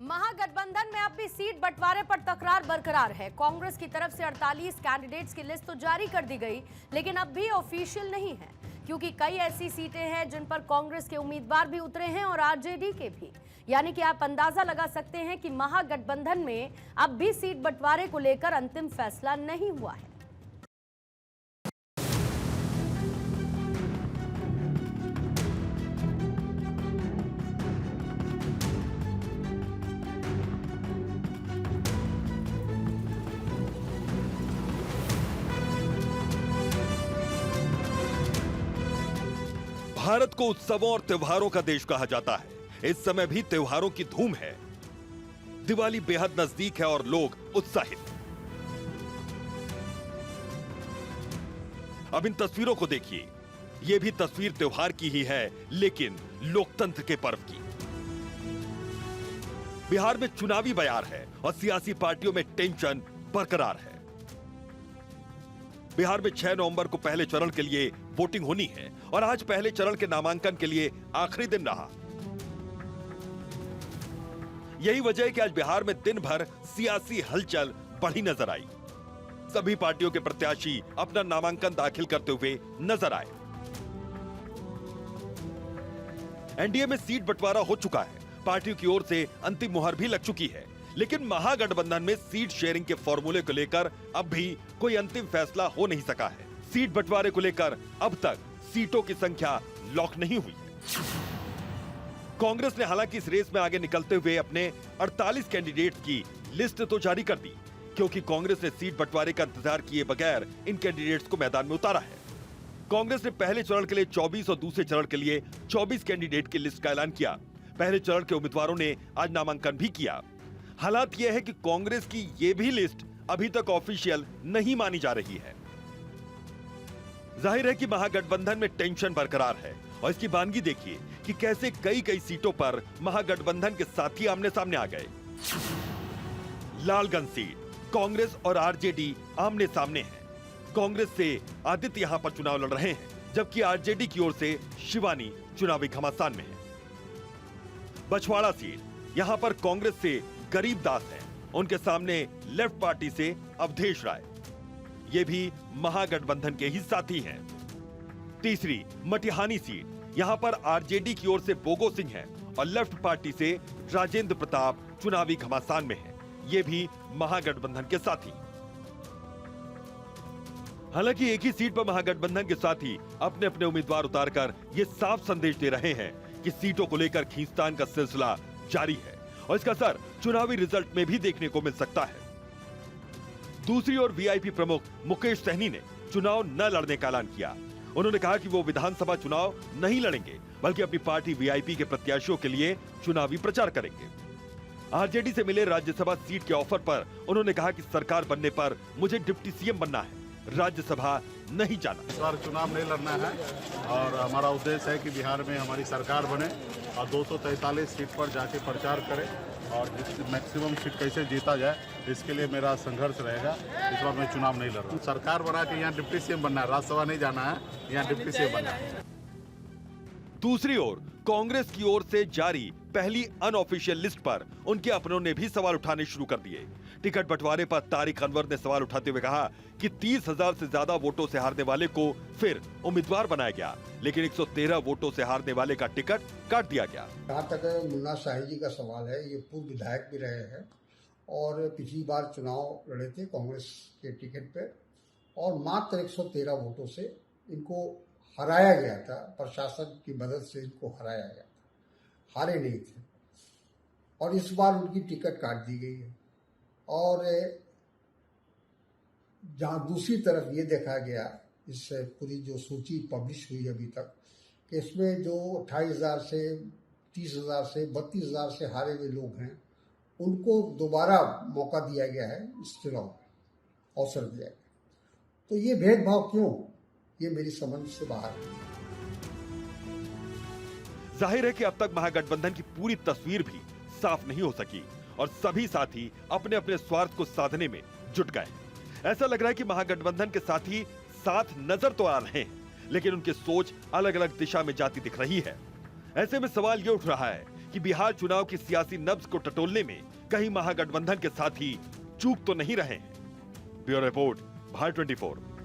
महागठबंधन में अब भी सीट बंटवारे पर तकरार बरकरार है। कांग्रेस की तरफ से 48 कैंडिडेट्स की लिस्ट तो जारी कर दी गई, लेकिन अब भी ऑफिशियल नहीं है, क्योंकि कई ऐसी सीटें हैं जिन पर कांग्रेस के उम्मीदवार भी उतरे हैं और आरजेडी के भी। यानी कि आप अंदाजा लगा सकते हैं कि महागठबंधन में अब भी सीट बंटवारे को लेकर अंतिम फैसला नहीं हुआ है। भारत को उत्सवों और त्योहारों का देश कहा जाता है। इस समय भी त्योहारों की धूम है। दिवाली बेहद नजदीक है और लोग उत्साहित। अब इन तस्वीरों को देखिए। यह भी तस्वीर त्योहार की ही है, लेकिन लोकतंत्र के पर्व की। बिहार में चुनावी बयार है और सियासी पार्टियों में टेंशन बरकरार है। बिहार में 6 नवंबर को पहले चरण के लिए वोटिंग होनी है और आज पहले चरण के नामांकन के लिए आखिरी दिन रहा। यही वजह है कि आज बिहार में दिन भर सियासी हलचल बढ़ी नजर आई। सभी पार्टियों के प्रत्याशी अपना नामांकन दाखिल करते हुए नजर आए। एनडीए में सीट बंटवारा हो चुका है। पार्टियों की ओर से अंतिम मुहर भी लग चुकी है, लेकिन महागठबंधन में सीट शेयरिंग के फॉर्मूले को लेकर अब भी कोई अंतिम फैसला हो नहीं सका है। सीट बंटवारे को लेकर अब तक सीटों की संख्या लॉक नहीं हुई है। कांग्रेस ने हालांकि इस रेस में आगे निकलते हुए अपने 48 कैंडिडेट्स की लिस्ट तो जारी कर दी, क्योंकि कांग्रेस ने सीट बंटवारे का इंतजार किए बगैर इन कैंडिडेट्स को मैदान में उतारा है। कांग्रेस ने पहले चरण के लिए 24 और दूसरे चरण के लिए 24 कैंडिडेट की लिस्ट का ऐलान किया। पहले चरण के उम्मीदवारों ने आज नामांकन भी किया। हालात यह है कि कांग्रेस की यह भी लिस्ट अभी तक ऑफिशियल नहीं मानी जा रही है। जाहिर है कि महागठबंधन में टेंशन बरकरार है और इसकी बानगी देखिए कि कैसे कई सीटों पर महागठबंधन के साथी आमने सामने आ गए। लालगंज सीट कांग्रेस और आरजेडी आमने सामने है। कांग्रेस से आदित्य यहां पर चुनाव लड़ रहे हैं, जबकि आरजेडी की ओर से शिवानी चुनावी घमासान में है। बछवाड़ा सीट यहां पर कांग्रेस से गरीब दास है, उनके सामने लेफ्ट पार्टी से अवधेश राय, ये भी महागठबंधन के ही साथी हैं। तीसरी मटिहानी सीट, यहां पर आरजेडी की ओर से बोगो सिंह है और लेफ्ट पार्टी से राजेंद्र प्रताप चुनावी घमासान में है, ये भी महागठबंधन के साथी। हालांकि एक ही सीट पर महागठबंधन के साथी अपने अपने उम्मीदवार उतारकर ये साफ संदेश दे रहे हैं कि सीटों को लेकर खींचतान का सिलसिला जारी है और इसका असर चुनावी रिजल्ट में भी देखने को मिल सकता है। दूसरी ओर वीआईपी प्रमुख मुकेश सहनी ने चुनाव न लड़ने का ऐलान किया। उन्होंने कहा कि वो विधानसभा चुनाव नहीं लड़ेंगे, बल्कि अपनी पार्टी वीआईपी के प्रत्याशियों के लिए चुनावी प्रचार करेंगे। आरजेडी से मिले राज्यसभा सीट के ऑफर पर उन्होंने कहा कि सरकार बनने पर मुझे डिप्टी सीएम बनना है, राज्यसभा नहीं जाना। इस बार चुनाव नहीं लड़ना है और हमारा उद्देश्य है कि बिहार में हमारी सरकार बने और 243 सीट पर जाके प्रचार करें और मैक्सिमम सीट कैसे जीता जाए, इसके लिए मेरा संघर्ष रहेगा। इस बार मैं चुनाव नहीं लड़ रहा। सरकार बना के यहाँ डिप्टी सीएम बनना है, राज्यसभा नहीं जाना है, यहाँ डिप्टी सीएम बनना है। दूसरी ओर कांग्रेस की ओर से जारी पहली अनऑफिशियल लिस्ट पर उनके अपनों ने भी सवाल उठाने शुरू कर दिए। टिकट बंटवारे पर तारिक अनवर ने सवाल उठाते हुए कहा कि 30,000 से ज्यादा वोटों से हारने वाले को फिर उम्मीदवार बनाया गया, लेकिन 113 वोटों से हारने वाले का टिकट काट दिया गया। जहाँ तक मुन्ना शाही जी का सवाल है, ये पूर्व विधायक भी रहे हैं और पिछली बार चुनाव लड़े थे कांग्रेस के टिकट पे और मात्र 113 वोटों से इनको हराया गया था। प्रशासन की मदद से इनको हराया गया था, हारे नहीं थे। और इस बार उनकी टिकट काट दी गई है और जहां दूसरी तरफ ये देखा गया, इस पूरी जो सूची पब्लिश हुई अभी तक, कि इसमें जो 28,000 से 30,000 से 32,000 से हारे हुए लोग हैं, उनको दोबारा मौका दिया गया है, इस चुनाव में अवसर दिया गया। तो ये भेदभाव क्यों, ये मेरी समझ से बाहर है। जाहिर है कि अब तक महागठबंधन की पूरी तस्वीर भी साफ नहीं हो सकी और सभी साथी अपने अपने स्वार्थ को साधने में जुट गए। ऐसा लग रहा है कि महागठबंधन के साथी साथ नजर तो आ रहे हैं, लेकिन उनकी सोच अलग अलग दिशा में जाती दिख रही है। ऐसे में सवाल ये उठ रहा है कि बिहार चुनाव की सियासी नब्ज को टटोलने में कहीं महागठबंधन के साथी चूक तो नहीं रहे हैं। Bureau report, Bharat 24।